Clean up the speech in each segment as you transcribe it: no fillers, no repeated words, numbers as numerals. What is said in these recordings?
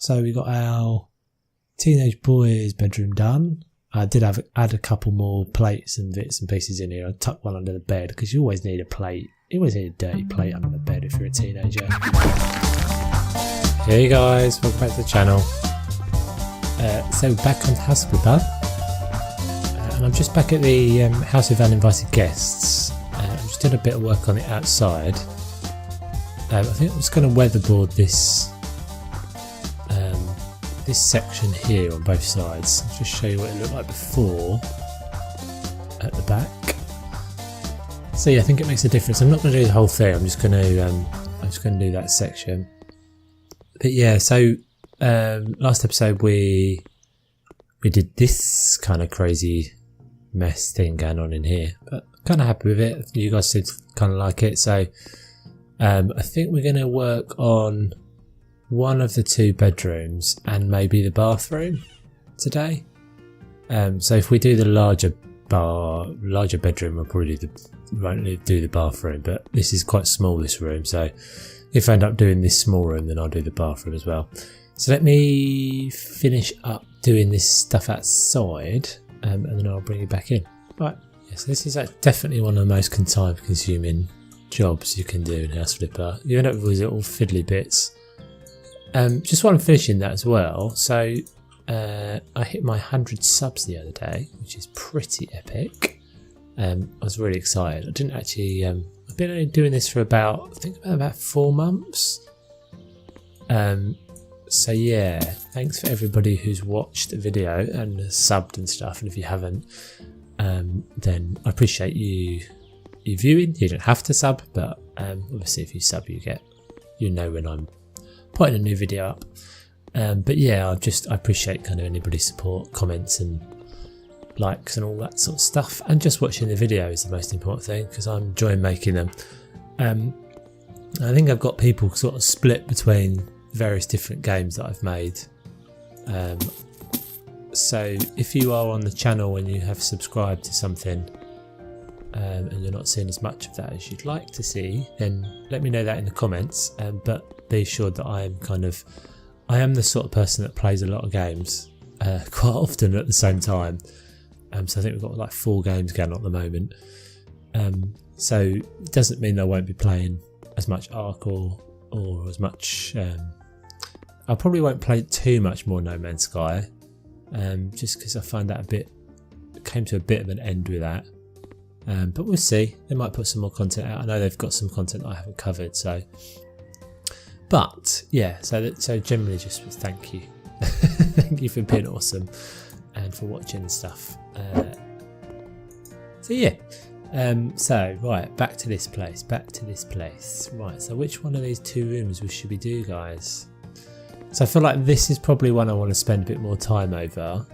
So we got our teenage boys' bedroom done. I did add a couple more plates and bits and pieces in here. I tucked one under the bed because you always need a plate. You always need a dirty plate under the bed if you're a teenager. Hey guys, welcome back to the channel. So back on House Flipper, and I'm just back at the house of uninvited guests. I'm just doing a bit of work on the outside. I think I'm just going to weatherboard this section here on both sides. I'll just show you what it looked like before at the back. So yeah, I think it makes a difference. I'm not going to do the whole thing. I'm just going to do that section. But yeah, so last episode we did this kind of crazy mess thing going on in here, but kind of happy with it. You guys seem to kind of like it, so I think we're going to work on one of the two bedrooms and maybe the bathroom today. So if we do the larger bedroom, we'll probably won't do the bathroom, but this is quite small, this room, so if I end up doing this small room, then I'll do the bathroom as well. So let me finish up doing this stuff outside, and then I'll bring you back in. Right, yes, this is definitely one of the most time consuming jobs you can do in House Flipper. You end up with these little fiddly bits. Just while I'm finishing that as well, so I hit my 100 subs the other day, which is pretty epic. I was really excited. I didn't actually, I've been doing this for about 4 months. So yeah, thanks for everybody who's watched the video and subbed and stuff, and if you haven't, then I appreciate you viewing. You don't have to sub, but obviously if you sub you know when I'm putting a new video up. But yeah, I appreciate kind of anybody's support, comments and likes and all that sort of stuff, and just watching the video is the most important thing because I'm enjoying making them. I think I've got people sort of split between various different games that I've made. So if you are on the channel and you have subscribed to something and you're not seeing as much of that as you'd like to see, then let me know that in the comments. But be assured that I am the sort of person that plays a lot of games quite often at the same time. So I think we've got like 4 games going on at the moment. So it doesn't mean I won't be playing as much Ark or as much. I probably won't play too much more No Man's Sky, just because I find that came to a bit of an end with that. But we'll see. They might put some more content out. I know they've got some content that I haven't covered. So, but yeah. So generally, just thank you, thank you for being awesome and for watching and stuff. So yeah. So right, back to this place. Right. So which one of these 2 rooms should we do, guys? So I feel like this is probably one I want to spend a bit more time over.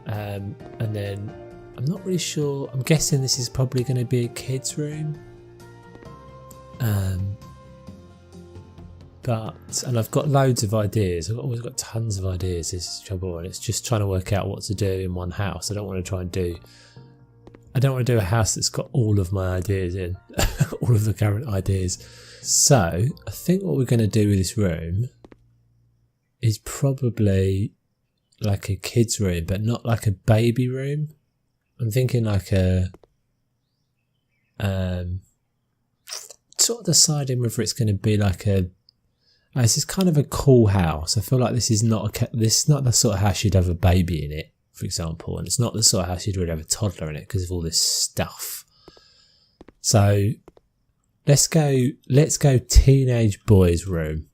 And then I'm not really sure. I'm guessing this is probably going to be a kid's room. And I've got loads of ideas. I've always got tons of ideas. This is the trouble, and it's just trying to work out what to do in one house. I don't want to do a house that's got all of my ideas in, all of the current ideas. So I think what we're going to do with this room is probably like a kid's room, but not like a baby room. I'm thinking like a sort of deciding whether it's going to be like this is kind of a cool house. I feel like this is not the sort of house you'd have a baby in it, for example, and it's not the sort of house you'd really have a toddler in it because of all this stuff. So let's go teenage boys room.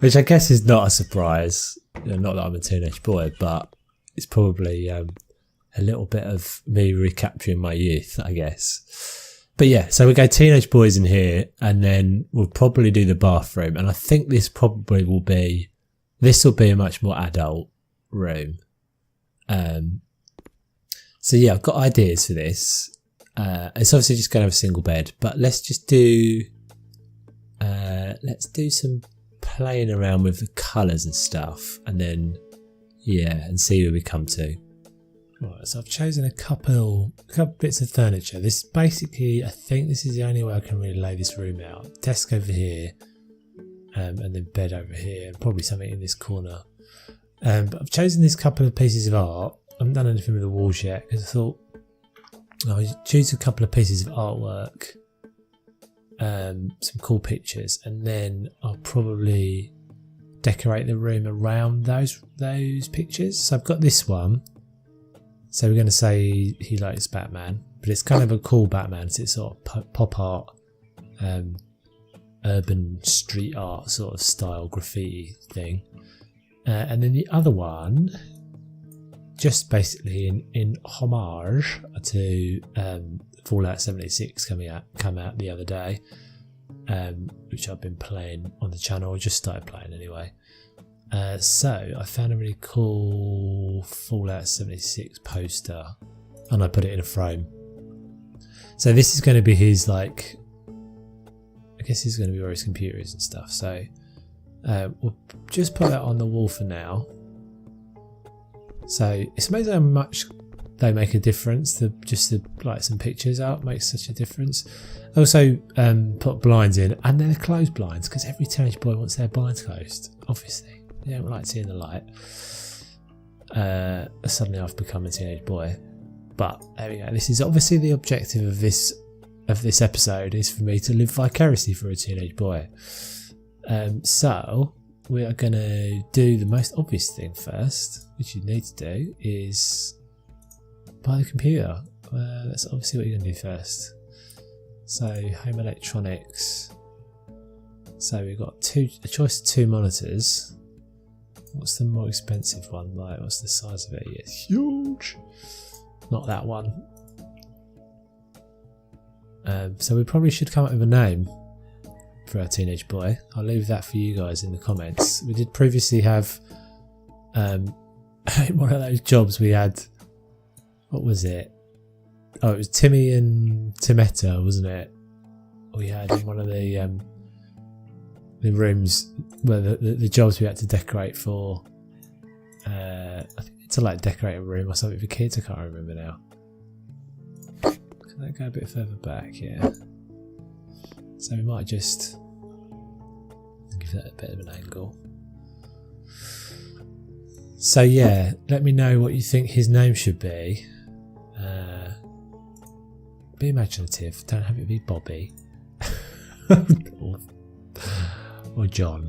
Which I guess is not a surprise. Not that I'm a teenage boy, but it's probably a little bit of me recapturing my youth, I guess. But yeah, so we go teenage boys in here, and then we'll probably do the bathroom. And I think this will be a much more adult room. So yeah, I've got ideas for this. It's obviously just going to have a single bed, but let's do some playing around with the colours and stuff, and then and see where we come to. Right, so I've chosen a couple bits of furniture. This basically, I think this is the only way I can really lay this room out. Desk over here, and then bed over here, and probably something in this corner. But I've chosen this couple of pieces of art. I haven't done anything with the walls yet because I thought I'll choose a couple of pieces of artwork, some cool pictures, and then I'll probably decorate the room around those pictures. So I've got this one. So we're going to say he likes Batman, but it's kind of a cool Batman. So it's sort of pop art, urban street art sort of style graffiti thing. And then the other one, just basically in homage to Fallout 76 come out the other day, which I've been playing on the channel. I just started playing anyway. So I found a really cool Fallout 76 poster, and I put it in a frame. So this is going to be his, like, I guess this is going to be where his computer is and stuff. So we'll just put that on the wall for now. So it's amazing how much they make a difference. Just like some pictures out makes such a difference. I also put blinds in, and they're closed blinds because every teenage boy wants their blinds closed. Obviously, they don't like seeing the light. Suddenly, I've become a teenage boy. But there we go. This is obviously the objective of this episode, is for me to live vicariously for a teenage boy. So we are going to do the most obvious thing first, which you need to do is buy the computer. That's obviously what you're going to do first. So home electronics. So we've got a choice of 2 monitors. What's the more expensive one? Like, what's the size of it? Yeah, it's huge. Not that one. So we probably should come up with a name for our teenage boy. I'll leave that for you guys in the comments. We did previously have one of those jobs we had. What was it? Oh, it was Timmy and Timetta, wasn't it? We had in one of the rooms where the jobs we had to decorate for. I think to like decorate a room or something for kids. I can't remember now. Can I go a bit further back? Yeah. So we might just give that a bit of an angle. So yeah, let me know what you think his name should be. Be imaginative. Don't have it be Bobby or John.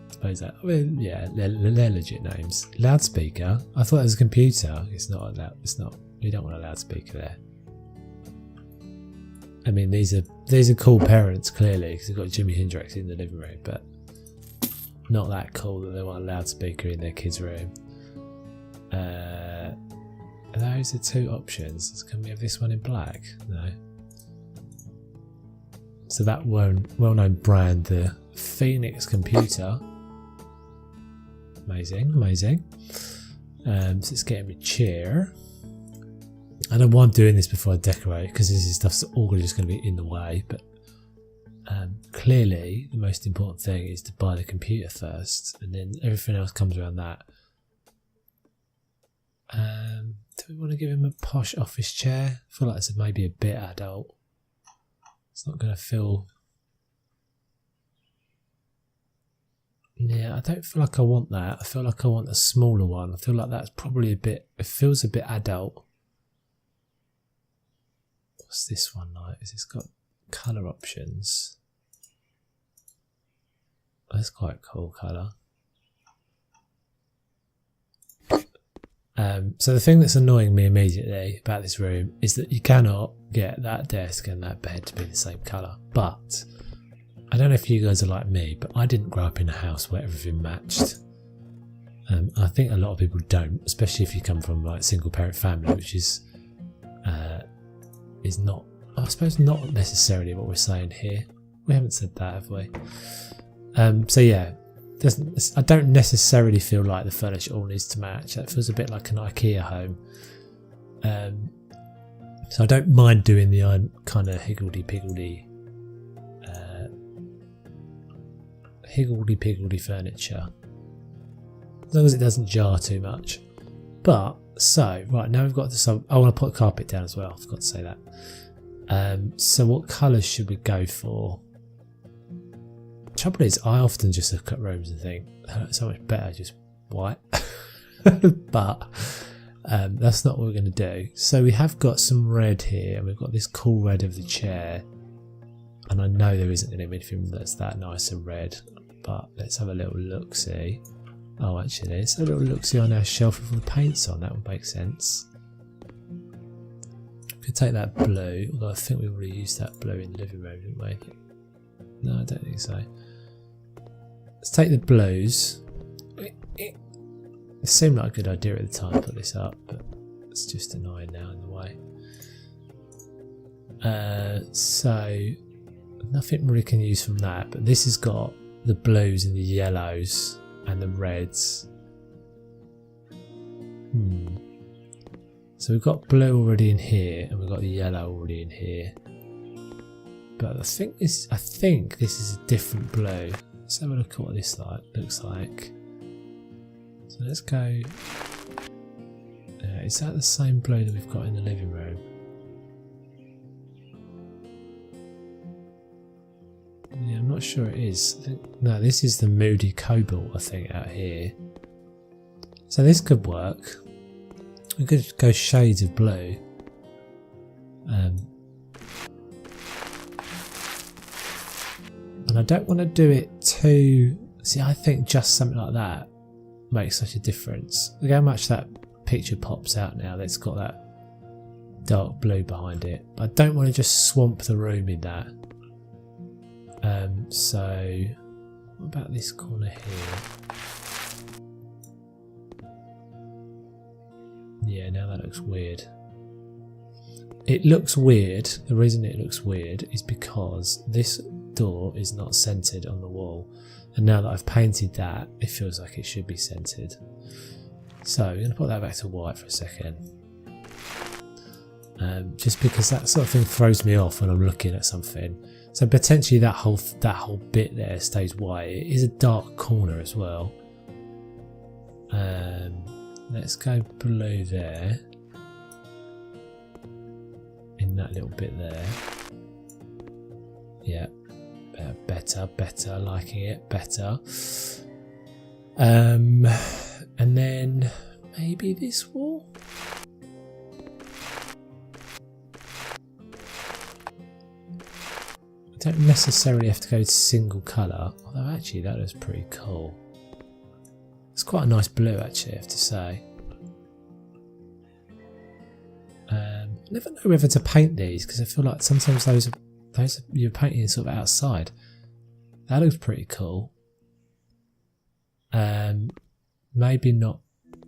I suppose that. I mean, yeah, they're legit names. Loudspeaker. I thought it was a computer. It's not. It's not. We don't want a loudspeaker there. I mean, these are cool parents clearly because they've got Jimi Hendrix in the living room, but not that cool that they want a loudspeaker in their kids' room. Those are 2 options. Can we have this one in black? No. So that well-known brand, the Phoenix computer. Amazing, amazing. So let's get him a chair. I don't know why I'm doing this before I decorate, because this is stuff's all just going to be in the way, but clearly the most important thing is to buy the computer first, and then everything else comes around that. Do we want to give him a posh office chair? I feel like it's maybe a bit adult. It's not going to feel... Yeah, I don't feel like I want that. I feel like I want a smaller one. I feel like that's probably a bit... It feels a bit adult. What's this one like? Has this got colour options? That's quite a cool colour. So the thing that's annoying me immediately about this room is that you cannot get that desk and that bed to be the same colour. But I don't know if you guys are like me, but I didn't grow up in a house where everything matched. I think a lot of people don't, especially if you come from like single parent family, which is not, I suppose, not necessarily what we're saying here. We haven't said that, have we? So yeah, I don't necessarily feel like the furniture all needs to match. That feels a bit like an IKEA home. So I don't mind doing the kind of higgledy-piggledy furniture, as long as it doesn't jar too much. But so right now we've got this. I want to put a carpet down as well. I forgot to say that. So what colours should we go for? Trouble is, I often just look at rooms and think, "Oh, it's so much better just white." But that's not what we're going to do. So we have got some red here, and we've got this cool red of the chair. And I know there isn't going to be anything that's that nice and red, but let's have a little look-see. Oh, actually, let's have a little look-see on our shelf with all the paints on. That would make sense. Could take that blue, although I think we already used that blue in the living room, didn't we? No, I don't think so. Let's take the blues. It seemed like a good idea at the time to put this up, but it's just annoying now in the way. So nothing really can use from that, but this has got the blues and the yellows and the reds. So we've got blue already in here, and we've got the yellow already in here. But I think this is a different blue. Let's have a look at what this looks like. So let's go. Is that the same blue that we've got in the living room? Yeah, I'm not sure it is. No, this is the moody cobalt, I think, out here. So this could work. We could go shades of blue. And I don't want to do it too... See, I think just something like that makes such a difference. Look how much that picture pops out now. That's got that dark blue behind it. But I don't want to just swamp the room in that. So what about this corner here? Yeah, now that looks weird. It looks weird. The reason it looks weird is because this door is not centered on the wall, and now that I've painted that, it feels like it should be centered. So I'm going to put that back to white for a second. Just because that sort of thing throws me off when I'm looking at something. So potentially that whole bit there stays white. It is a dark corner as well. Let's go blue there. In that little bit there. Yeah. Better, liking it, better. And then maybe this wall? I don't necessarily have to go to single colour, although actually that looks pretty cool. It's quite a nice blue actually, I have to say. I never know whether to paint these because I feel like sometimes those you're painting sort of outside. That looks pretty cool. Maybe not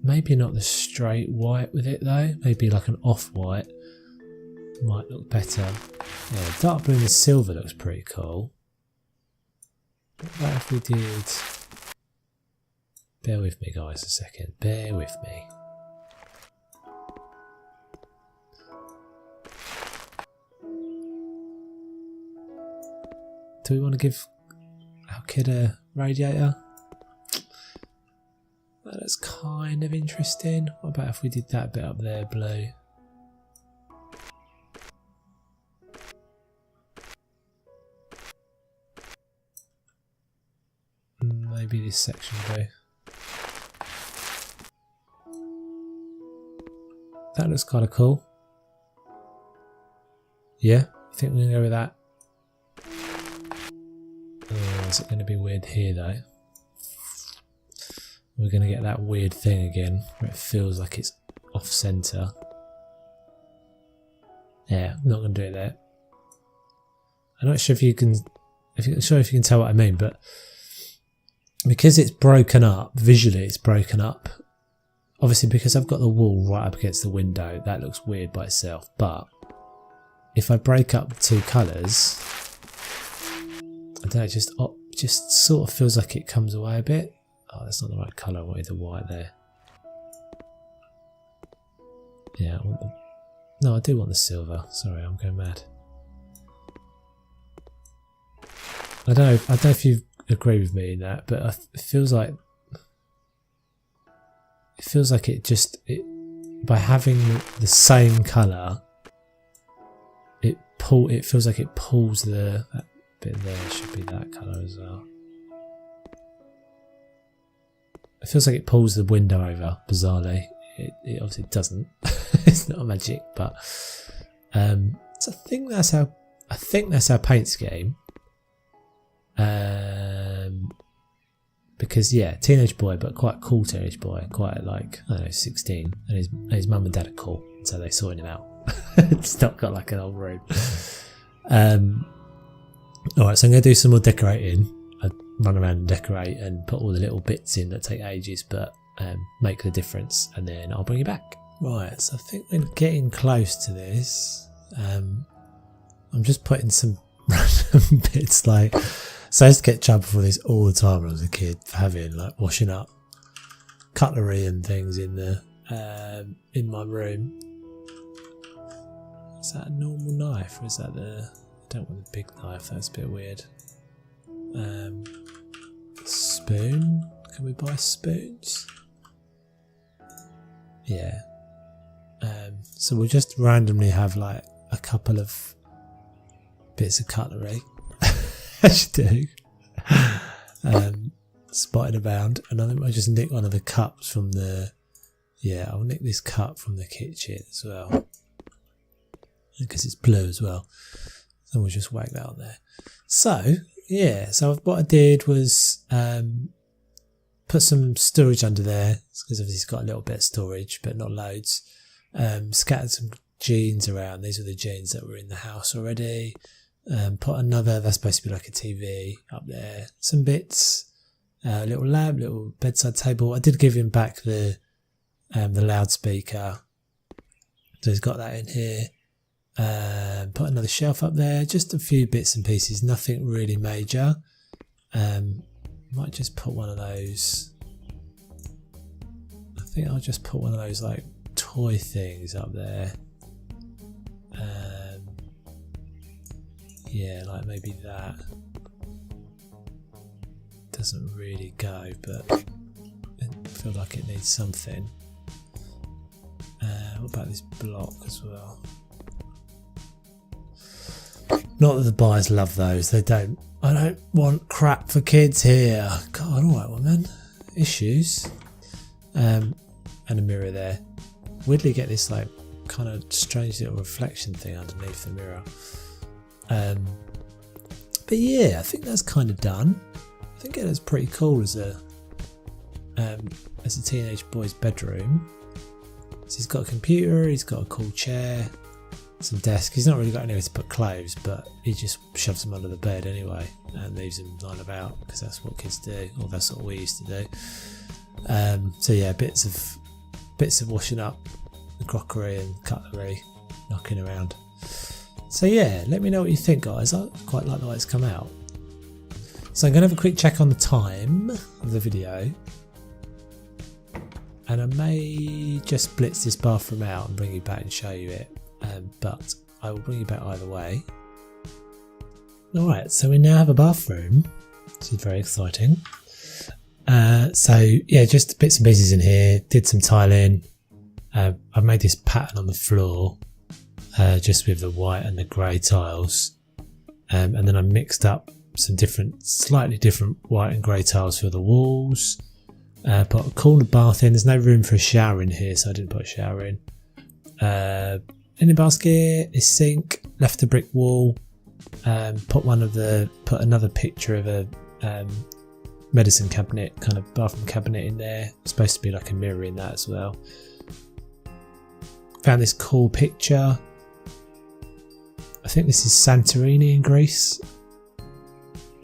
the straight white with it though. Maybe like an off-white might look better. Yeah, dark blue and silver looks pretty cool. What about if we did... Bear with me guys a second, bear with me. Do we want to give our kid a radiator? That's kind of interesting. What about if we did that bit up there blue? Maybe this section blue. That looks kind of cool. Yeah, I think we're going to go with that. Is it going to be weird here though? We're going to get that weird thing again where it feels like it's off centre. Yeah, I'm not going to do it there. I'm not sure if you can tell what I mean, but because it's broken up, visually it's broken up. Obviously because I've got the wall right up against the window, that looks weird by itself, but if I break up the two colours, I don't know, it just sort of feels like it comes away a bit. Oh, that's not the right colour, I wanted the white there. Yeah, no, I do want the silver. Sorry, I'm going mad. I don't know if you agree with me in that, but it feels like by having the same colour, it feels like it pulls that bit there should be that colour as well. It feels like it pulls the window over, bizarrely. It obviously doesn't. It's not a magic, but so I think that's our paint scheme. Because yeah, teenage boy, but quite a cool teenage boy, quite like, I don't know, 16, and his mum and dad are cool, so they sorted him out. It's not got like an old room. Alright, so I'm going to do some more decorating. I run around and decorate and put all the little bits in that take ages, but make the difference, and then I'll bring you back. Right, so I think we're getting close to this. I'm just putting some random bits, like, so I used to get trouble for this all the time when I was a kid, for having like washing up cutlery and things in the in my room. Is that a normal knife, or is that I don't want a big knife, that's a bit weird. Spoon? Can we buy spoons? Yeah. So we'll just randomly have like a couple of bits of cutlery, as you do, spotted around, and I think I'll just nick one of the cups from the, yeah, I'll nick this cup from the kitchen as well, because it's blue as well, and we'll just whack that on there. So yeah, so what I did was put some storage under there, because obviously it's got a little bit of storage but not loads. Scattered some jeans around. These were the jeans that were in the house already. Put another, that's supposed to be like a TV up there, some bits, a little lamp, little bedside table. I did give him back the loudspeaker, so he's got that in here. Put another shelf up there, just a few bits and pieces, nothing really major. Might just put one of those, I think I'll just put one of those like toy things up there. Yeah, like maybe that. Doesn't really go, but I feel like it needs something. What about this block as well? Not that the buyers love those, they don't. I don't want crap for kids here. God, alright woman. Issues. And a mirror there. Weirdly get this like kind of strange little reflection thing underneath the mirror. But yeah, I think that's kind of done. I think it is pretty cool as a teenage boy's bedroom. So he's got a computer, he's got a cool chair, some desk. He's not really got anywhere to put clothes, but he just shoves them under the bed anyway and leaves them lying about, because that's what kids do, or that's what we used to do. So yeah, bits of washing up the crockery and cutlery knocking around. So yeah, let me know what you think, guys. I quite like the way it's come out. So I'm going to have a quick check on the time of the video, and I may just blitz this bathroom out and bring you back and show you it, but I will bring you back either way. Alright, so we now have a bathroom, which is very exciting. So yeah, just bits and pieces in here, did some tiling. I've made this pattern on the floor, just with the white and the grey tiles, and then I mixed up some slightly different white and grey tiles for the walls. Put a corner bath in. There's no room for a shower in here, so I didn't put a shower in. Linen basket, this sink, left a brick wall. Put another picture of a medicine cabinet, kind of bathroom cabinet in there. It's supposed to be like a mirror in that as well. Found this cool picture. I think this is Santorini in Greece.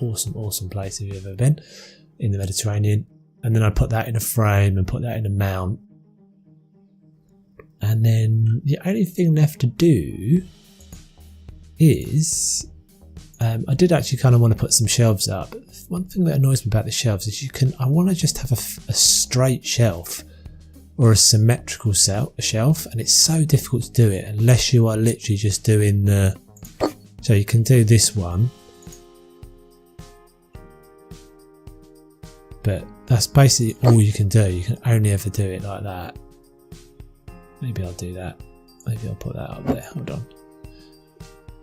Awesome place if you've ever been, in the Mediterranean. And then I put that in a frame and put that in a mount. And then the only thing left to do is, I did actually kind of want to put some shelves up. One thing that annoys me about the shelves is I want to just have a straight shelf or a symmetrical shelf, and it's so difficult to do it unless you are literally just doing so you can do this one, but that's basically all you can do. You can only ever do it like that. Maybe I'll do that. Maybe I'll put that up there. Hold on.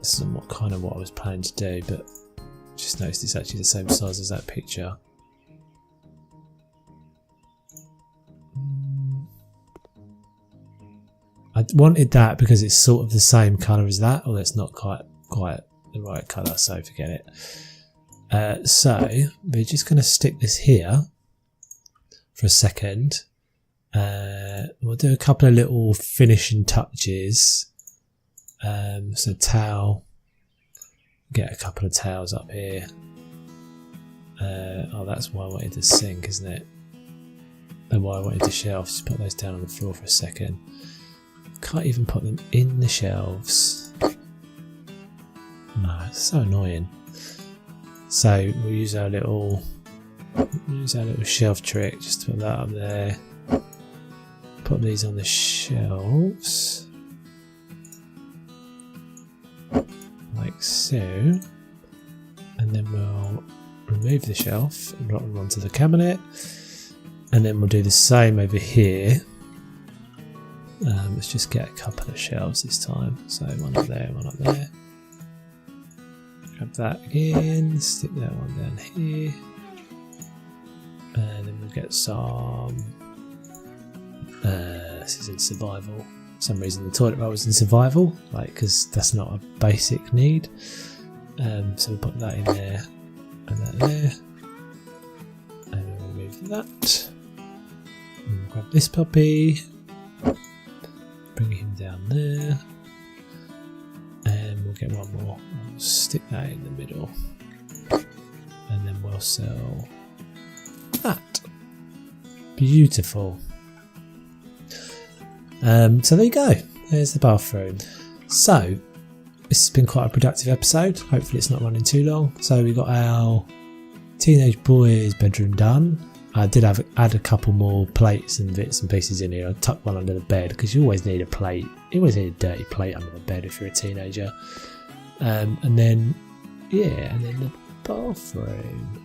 This isn't what I was planning to do, but just noticed it's actually the same size as that picture. I wanted that because it's sort of the same colour as that, although it's not quite the right colour, so forget it. So we're just going to stick this here for a second. We'll do a couple of little finishing touches. So towel, get a couple of towels up here. Oh, that's why I wanted the sink, isn't it? And why I wanted the shelves. Just put those down on the floor for a second. Can't even put them in the shelves. No, it's so annoying. So we'll use our little shelf trick just to put that up there. Put these on the shelves like so, and then we'll remove the shelf and drop them onto the cabinet, and then we'll do the same over here. Let's just get a couple of shelves this time, so one up there, one up there. Grab that again, stick that one down here, and then we'll get some. This is in survival. For some reason the toilet roll is in survival, like, because that's not a basic need. So we'll put that in there and that there, and we'll remove that. And we'll grab this puppy, bring him down there, and we'll get one more. We'll stick that in the middle, and then we'll sell that. Beautiful. So there you go. There's the bathroom. So this has been quite a productive episode. Hopefully it's not running too long. So we got our teenage boy's bedroom done. I did add a couple more plates and bits and pieces in here. I tucked one under the bed because you always need a plate. You always need a dirty plate under the bed if you're a teenager. And then the bathroom.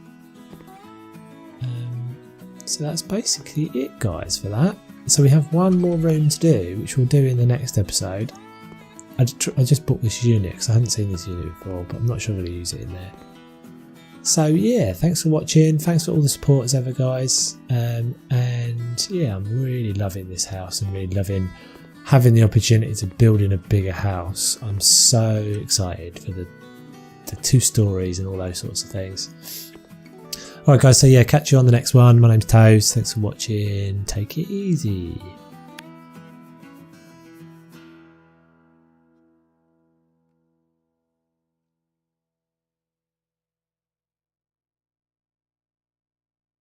So that's basically it, guys, for that. So we have one more room to do, which we'll do in the next episode. I just bought this unit because I hadn't seen this unit before, but I'm not sure I'm going to use it in there. So yeah, thanks for watching. Thanks for all the support as ever, guys. And yeah, I'm really loving this house and really loving having the opportunity to build in a bigger house. I'm so excited for the 2 stories and all those sorts of things. Alright guys, so yeah, catch you on the next one. My name's Toves. Thanks for watching. Take it easy.